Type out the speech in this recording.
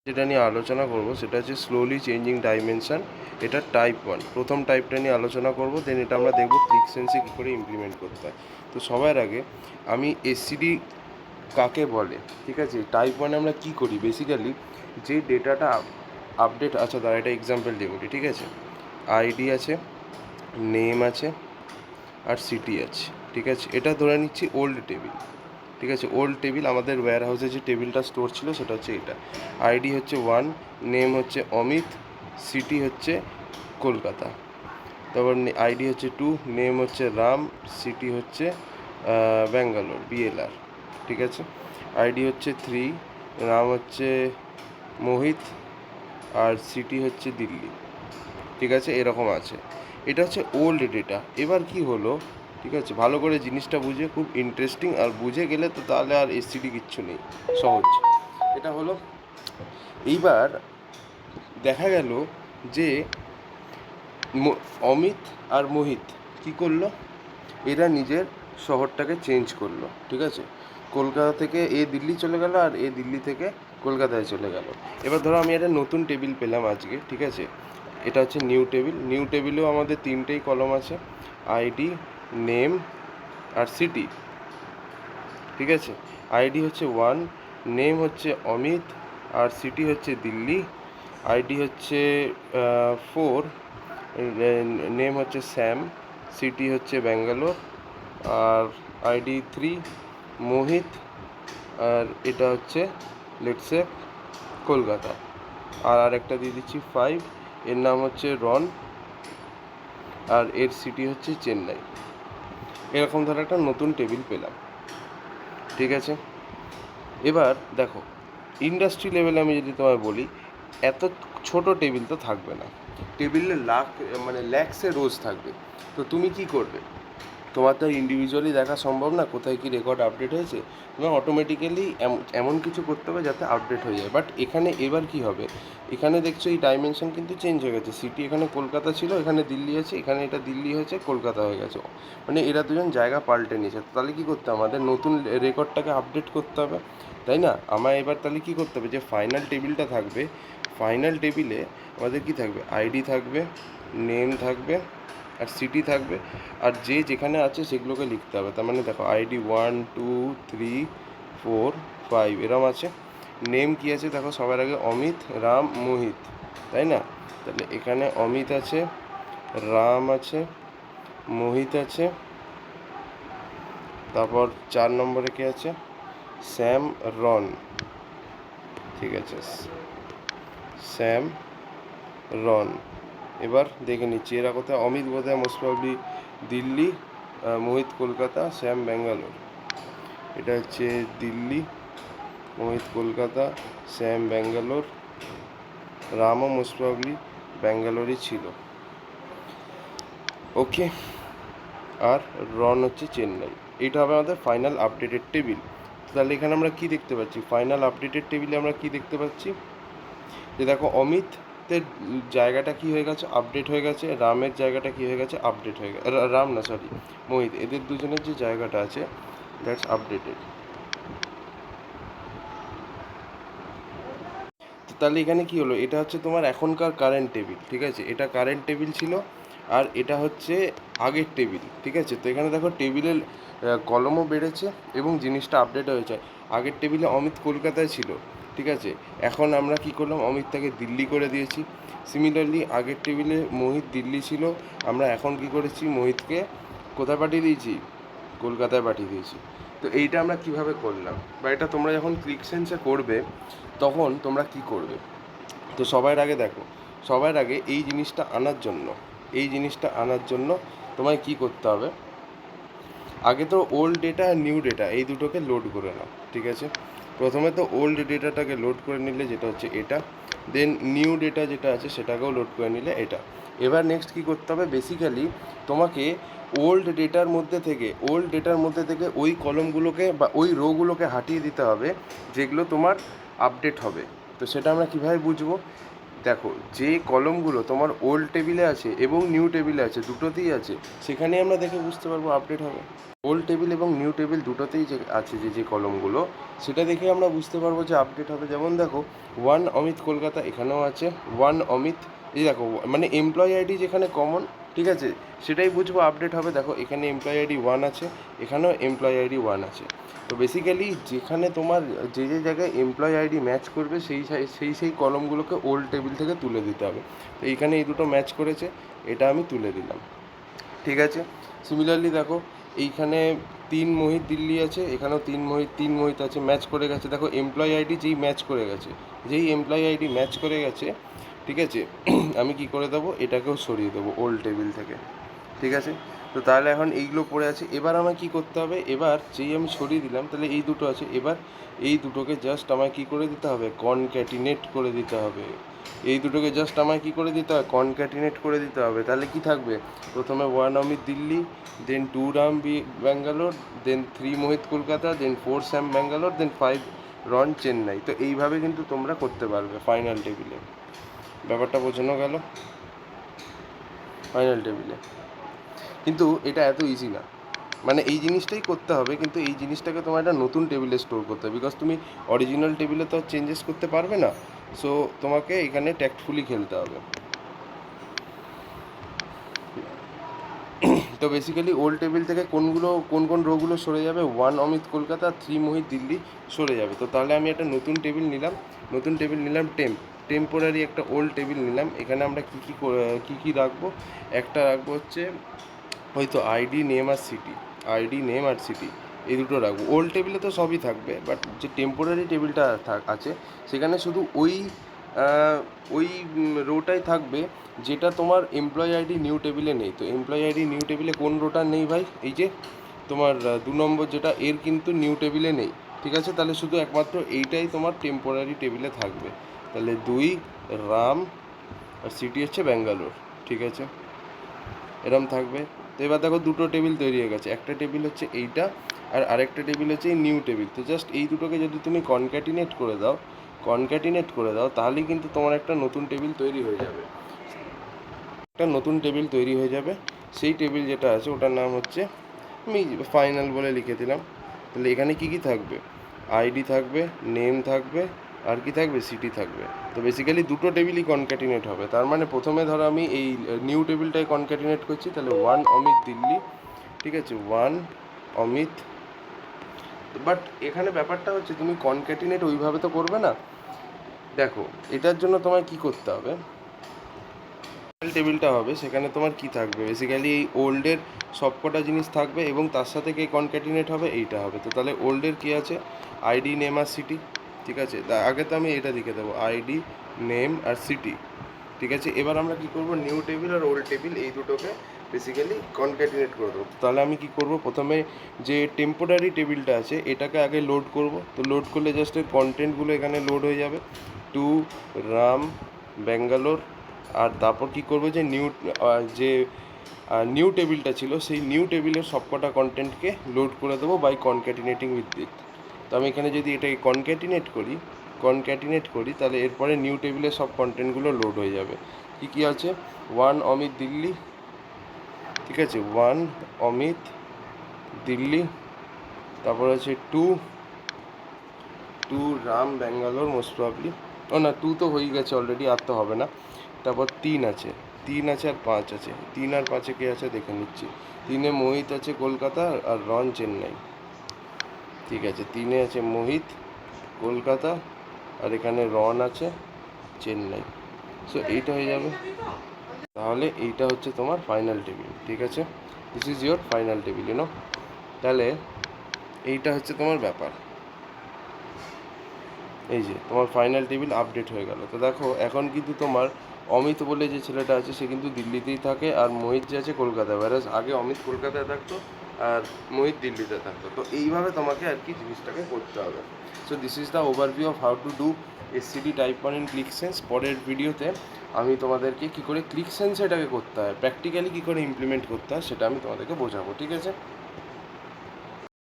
যেটা নিয়ে আলোচনা করব সেটা হচ্ছে স্লোলি চেঞ্জিং ডাইমেনশন। এটা টাইপ 1, প্রথম টাইপটা নিয়ে আলোচনা করব, দেন এটা আমরা দেখব ক্লিকসেন্সে কী করে ইমপ্লিমেন্ট করতে হয়। তো সবার আগে আমি এসসিডি কাকে বলে, ঠিক আছে, টাইপ 1 আমরা কী করি বেসিক্যালি, যে ডেটাটা আপডেট আচ্ছা তার একটা এক্সাম্পল দিয়ে বলি, ঠিক আছে। আইডি আছে, নেম আছে, আর সিটি আছে, ঠিক আছে। এটা ধরে নিচ্ছি ওল্ড টেবিল, ঠিক আছে। ওল্ড টেবিল, আমাদের ওয়্যার হাউসে যে টেবিলটা স্টোর ছিল সেটা হচ্ছে এটা। আইডি হচ্ছে 1, নেম হচ্ছে অমিত, সিটি হচ্ছে কলকাতা। তারপর আইডি হচ্ছে 2, নেম হচ্ছে রাম, সিটি হচ্ছে ব্যাঙ্গালোর বিএলআর, ঠিক আছে। আইডি হচ্ছে 3, নাম হচ্ছে মোহিত, আর সিটি হচ্ছে দিল্লি, ঠিক আছে। এরকম আছে। এটা হচ্ছে ওল্ড ডেটা। এবার কি হলো, ঠিক আছে, ভালো করে জিনিসটা বুঝে, খুব ইন্টারেস্টিং, আর বুঝে গেলে তো তাহলে আর এসসিডি কিচ্ছু নেই, সহজ। এটা হলো, এইবার দেখা গেল যে অমিত আর মোহিত কি করলো, এরা নিজের শহরটাকে চেঞ্জ করলো, ঠিক আছে। কলকাতা থেকে এ দিল্লি চলে গেল, আর এ দিল্লি থেকে কলকাতায় চলে গেল। এবার ধরো আমি একটা নতুন টেবিল পেলাম আজকে, ঠিক আছে। এটা হচ্ছে নিউ টেবিল। নিউ টেবিলেও আমাদের তিনটেই কলম আছে, আইডি, নেম, আর সিটি, ঠিক আছে। আইডি হচ্ছে 1, নেম হচ্ছে অমিত, আর সিটি হচ্ছে দিল্লি। আইডি হচ্ছে 4, নেম হচ্ছে শ্যাম, সিটি হচ্ছে ব্যাঙ্গালোর। আর আইডি 3, মোহিত, আর এটা হচ্ছে লেটসে কলকাতা। আর আরেকটা দিয়ে দিচ্ছি 5, এর নাম হচ্ছে রন, আর এর সিটি হচ্ছে চেন্নাই। এরকম ধরো একটা নতুন টেবিল পেলাম, ঠিক আছে। এবার দেখো, ইন্ডাস্ট্রি লেভেলে আমি যদি তোমায় বলি, এত ছোট টেবিল তো থাকবে না, টেবিলে ল্যাক্সে রোজ থাকবে। তো তুমি কি করবে, তোমার তো ইন্ডিভিজুয়ালি দেখা সম্ভব না কোথায় কী রেকর্ড আপডেট হয়েছে। তোমার অটোমেটিক্যালি এমন কিছু করতে হবে যাতে আপডেট হয়ে যায়। বাট এখানে এবার কি হবে, এখানে দেখছো এই ডাইমেনশন কিন্তু চেঞ্জ হয়ে গেছে। সিটি এখানে কলকাতা ছিল, এখানে দিল্লি আছে, এখানে এটা দিল্লি হয়েছে, কলকাতা হয়ে গেছে। মানে এরা দুজন জায়গা পাল্টে নিয়েছে। তাহলে কী করতে হবে, আমাদের নতুন রেকর্ডটাকে আপডেট করতে হবে, তাই না। আমার এবার তাহলে কী করতে হবে, যে ফাইনাল টেবিলটা থাকবে, ফাইনাল টেবিলে আমাদের কী থাকবে, আইডি থাকবে, নেম থাকবে, আর সিটি থাকবে, আর যে যেখানে আছে সেগুলোকে লিখতে হবে। তার মানে দেখো, আইডি 1 2 3 4 5 এরম আছে। নেম কি আছে দেখো, সবার আগে অমিত, রাম, মোহিত, তাই না। তাহলে এখানে অমিত আছে, রাম আছে, মোহিত আছে, তারপর 4 নম্বরে কে আছে, শ্যাম, রন, ঠিক আছে, শ্যাম, রন। এবার দেখে নিচ্ছি এরা কোথায়। অমিত বোধহয় মোস্ট প্রবলি দিল্লি, মোহিত কলকাতা, শ্যাম ব্যাঙ্গালোর। এটা হচ্ছে দিল্লি, মোহিত কলকাতা, শ্যাম ব্যাঙ্গালোর, রামও মোস্ট প্রবলি ব্যাঙ্গালোরই ছিল, ওকে। আর রন হচ্ছে চেন্নাই। এটা হবে আমাদের ফাইনাল আপডেটেড টেবিল। তাহলে এখানে আমরা কি দেখতে পাচ্ছি, ফাইনাল আপডেটেড টেবিলে আমরা কি দেখতে পাচ্ছি, যে দেখো অমিতের জায়গাটা কি হয়ে গেছে, আপডেট হয়ে গেছে। রামের জায়গাটা কি হয়ে গেছে, আপডেট হয়ে গেছে। রাম না, সরি, মোহিত, এদের দুজনের যে জায়গাটা আছে দ্যাটস আপডেটেড। তাহলে এখানে কি হলো, এটা হচ্ছে তোমার এখনকার কারেন্ট টেবিল, ঠিক আছে। এটা কারেন্ট টেবিল ছিল, আর এটা হচ্ছে আগের টেবিল, ঠিক আছে। তো এখানে দেখো টেবিলের কলমও বেড়েছে এবং জিনিসটা আপডেট হয়েছে। আগের টেবিলে অমিত কলকাতায় ছিল, ঠিক আছে। এখন আমরা কি করলাম, অমিতটাকে দিল্লি করে দিয়েছি। সিমিলারলি আগের টেবিলে মোহিত দিল্লি ছিল, আমরা এখন কি করেছি, মোহিতকে কোথায় পাঠিয়ে দিয়েছি, কলকাতায় পাঠিয়ে দিয়েছি। তো এইটা আমরা কিভাবে করলাম, বা এটা তোমরা যখন ক্লিকসেন্সে করবে তখন তোমরা কি করবে। তো সবার আগে দেখো, সবার আগে এই জিনিসটা আনার জন্য তোমায় কি করতে হবে, আগে তো ওল্ড ডেটা আর নিউ ডেটা এই দুটোকে লোড করে নাও, ঠিক আছে। প্রথমে তো ওল্ড ডেটাটাকে লোড করে নিলে, যেটা হচ্ছে এটা, দেন নিউ ডেটা যেটা আছে সেটাকেও লোড করে নিলে এটা। এবার নেক্সট কী করতে হবে, বেসিক্যালি তোমাকে ওল্ড ডেটার মধ্যে থেকে ওই কলমগুলোকে বা ওই রোগুলোকে হাটিয়ে দিতে হবে যেগুলো তোমার আপডেট হবে। তো সেটা আমরা কীভাবে বুঝবো, দেখো যে কলমগুলো তোমার ওল্ড টেবিলে আছে এবং নিউ টেবিলে আছে, দুটোতেই আছে, সেখানে আমরা দেখে বুঝতে পারবো আপডেট হবে। ওল্ড টেবিল এবং নিউ টেবিল দুটোতেই যে আছে যে কলমগুলো, সেটা দেখে আমরা বুঝতে পারবো যে আপডেট হবে। যেমন দেখো ওয়ান অমিত কলকাতা এখানেও আছে, ওয়ান অমিত, এই দেখো মানে এমপ্লয়ি আইডি যেখানে কমন, ঠিক আছে, সেটাই বুঝবো আপডেট হবে। দেখো এখানে এমপ্লয়ি আইডি 1 আছে, এখানেও এমপ্লয়ি আইডি 1 আছে। তো বেসিক্যালি যেখানে তোমার যে জায়গায় এমপ্লয়ি আইডি ম্যাচ করবে সেই কলমগুলোকে ওল্ড টেবিল থেকে তুলে দিতে হবে। তো এইখানে এই দুটো ম্যাচ করেছে, এটা আমি তুলে দিলাম, ঠিক আছে। সিমিলারলি দেখো এইখানে 3 মোহিত দিল্লি আছে, এখানেও 3 মোহিত আছে, ম্যাচ করে গেছে। দেখো এমপ্লয়ি আইডি যেই এমপ্লয়ি আইডি ম্যাচ করে গেছে, ঠিক আছে, আমি কি করে দেবো, এটাকেও সরিয়ে দেবো ওল্ড টেবিল থেকে, ঠিক আছে। তো তাহলে এখন এইগুলো পড়ে আছে। এবার আমায় কী করতে হবে, এবার যেই আমি সরিয়ে দিলাম, তাহলে এই দুটো আছে, এবার এই দুটোকে জাস্ট আমায় কী করে দিতে হবে, কনক্যাটিনেট করে দিতে হবে। এই দুটোকে জাস্ট আমায় কী করে দিতে হবে, কনক্যাটিনেট করে দিতে হবে। তাহলে কি থাকবে, প্রথমে 1 অমিত দিল্লি, দেন 2 রাম ব্যাঙ্গালোর, দেন 3 মোহিত কলকাতা, দেন 4 শ্যাম ব্যাঙ্গালোর, দেন 5 রন চেন্নাই। তো এইভাবে কিন্তু তোমরা করতে পারবে ফাইনাল টেবিলে। ব্যাপারটা বোঝানো গেল ফাইনাল টেবিলে। কিন্তু এটা এত ইজি না, মানে এই জিনিসটাই করতে হবে, কিন্তু এই জিনিসটাকে তোমার একটা নতুন টেবিলে স্টোর করতে হবে, বিকজ তুমি অরিজিনাল টেবিলে তো চেঞ্জেস করতে পারবে না। সো তোমাকে এখানে ট্যাক্টফুলি খেলতে হবে। তো বেসিক্যালি ওল্ড টেবিল থেকে কোন রোগুলো সরে যাবে, 1 অমিত কলকাতা, 3 মোহিত দিল্লি সরে যাবে। তো তাহলে আমি একটা নতুন টেবিল নিলাম টেম্পোরারি একটা ওল্ড টেবিল নিলাম। এখানে আমরা কী কী রাখবো, একটা রাখবো হচ্ছে হয়তো আইডি নেম আর সিটি, এই দুটো রাখবো। ওল্ড টেবিলে তো সবই থাকবে, বাট যে টেম্পোরারি টেবিলটা আছে সেখানে শুধু ওই রোটাই থাকবে যেটা তোমার এমপ্লয়ি আইডি নিউ টেবিলে নেই। তো এমপ্লয়ি আইডি নিউ টেবিলে কোন রোটা নেই ভাই, এই যে তোমার 2 নম্বর যেটা, এর কিন্তু নিউ টেবিলে নেই, ঠিক আছে। তাহলে শুধু একমাত্র এইটাই তোমার টেম্পোরারি টেবিলে থাকবে। তাহলে 2 রাম আর সিটি হচ্ছে ব্যাঙ্গালোর, ঠিক আছে, এরম থাকবে। তো এবার দেখো দুটো টেবিল তৈরি হয়ে গেছে, একটা টেবিল হচ্ছে এইটা আর আরেকটা টেবিল হচ্ছে এই নিউ টেবিল। তো জাস্ট এই দুটোকে যদি তুমি কনক্যাটিনেট করে দাও তাহলেই কিন্তু তোমার একটা নতুন টেবিল তৈরি হয়ে যাবে। সেই টেবিল যেটা আছে ওটার নাম হচ্ছে, আমি ফাইনাল বলে লিখে দিলাম। তাহলে এখানে কি থাকবে, আইডি থাকবে, নেম থাকবে, আর কি থাকবে, সিটি থাকবে। তো বেসিক্যালি দুটো টেবিলই কনক্যাটিনেট হবে। তার মানে প্রথমে ধরো আমি এই নিউ টেবিলটাই কনক্যাটিনেট করছি, তাহলে 1 অমিত দিল্লি, ঠিক আছে, 1 অমিত। বাট এখানে ব্যাপারটা হচ্ছে তুমি কনক্যাটিনেট ওইভাবে তো করবে না। দেখো এটার জন্য তোমায় কি করতে হবে, টেবিলটা হবে সেখানে তোমার কি থাকবে, বেসিক্যালি এই ওল্ডের সবকটা জিনিস থাকবে এবং তার সাথে কে কনক্যাটিনেট হবে, এইটা হবে। তো তাহলে ওল্ডের কী আছে, আইডি নেম আর সিটি, ঠিক আছে। আগে তো আমি এটা লিখে দেবো, আইডি নেম আর সিটি, ঠিক আছে। এবার আমরা কি করব, নিউ টেবিল আর ওল্ড টেবিল এই দুটোকে বেসিক্যালি কনক্যাটিনেট করে দেবো। তাহলে আমি কি করব, প্রথমে যে টেম্পোরারি টেবিলটা আছে এটাকে আগে লোড করব। তো লোড করলে জাস্ট এর কন্টেন্টগুলো এখানে লোড হয়ে যাবে, 2 রাম ব্যাঙ্গালোর। আর তারপর কী করবো, যে নিউ টেবিলটা ছিল সেই নিউ টেবিলের সবকটা কন্টেন্টকে লোড করে দেবো বাই কনক্যাটিনেটিং উইথ দিট। তো আমি এখানে যদি এটাকে কনক্যাটিনেট করি তাহলে এরপরে নিউ টেবিলের সব কন্টেন্টগুলো লোড হয়ে যাবে। কী আছে, 1 অমিত দিল্লি, ঠিক আছে, 1 অমিত দিল্লি, তারপর আছে 2 রাম ব্যাঙ্গালোর, মোস্ট প্রবলি, ও না 2 তো হয়ে গেছে অলরেডি, আর তো হবে না। তারপর 3 আছে আর 5 আছে, 3 আর 5-এ কে আছে দেখে নিচ্ছি। 3-এ মোহিত আছে কলকাতা আর রন চেন্নাই, ঠিক আছে। 3-এ আছে মোহিত কলকাতা আর এখানে রন আছে চেন্নাই। সো এইটা হয়ে যাবে। তাহলে এইটা হচ্ছে তোমার ফাইনাল টেবিল, ঠিক আছে। This is your final table, তাহলে এইটা হচ্ছে তোমার ব্যাপার। এই যে তোমার ফাইনাল টেবিল আপডেট হয়ে গেল। তো দেখো এখন কিন্তু তোমার অমিত বলে যে ছেলেটা আছে সে কিন্তু দিল্লিতেই থাকে, আর মোহিত যে আছে কলকাতায়, whereas আগে অমিত কলকাতায় থাকতো আর মোহিত দিল্লিতে থাকতো। তো এইভাবে তোমাকে আর কি জিনিসটাকে করতে হবে। So this is the overview of how to do SCD type 1 in Qlik Sense. পরের ভিডিওতে আমি তোমাদেরকে কী করে ক্লিকসেন্স এটাকে করতে হয়, প্র্যাকটিক্যালি কী করে ইমপ্লিমেন্ট করতে হয় সেটা আমি তোমাদেরকে বোঝাবো, ঠিক আছে।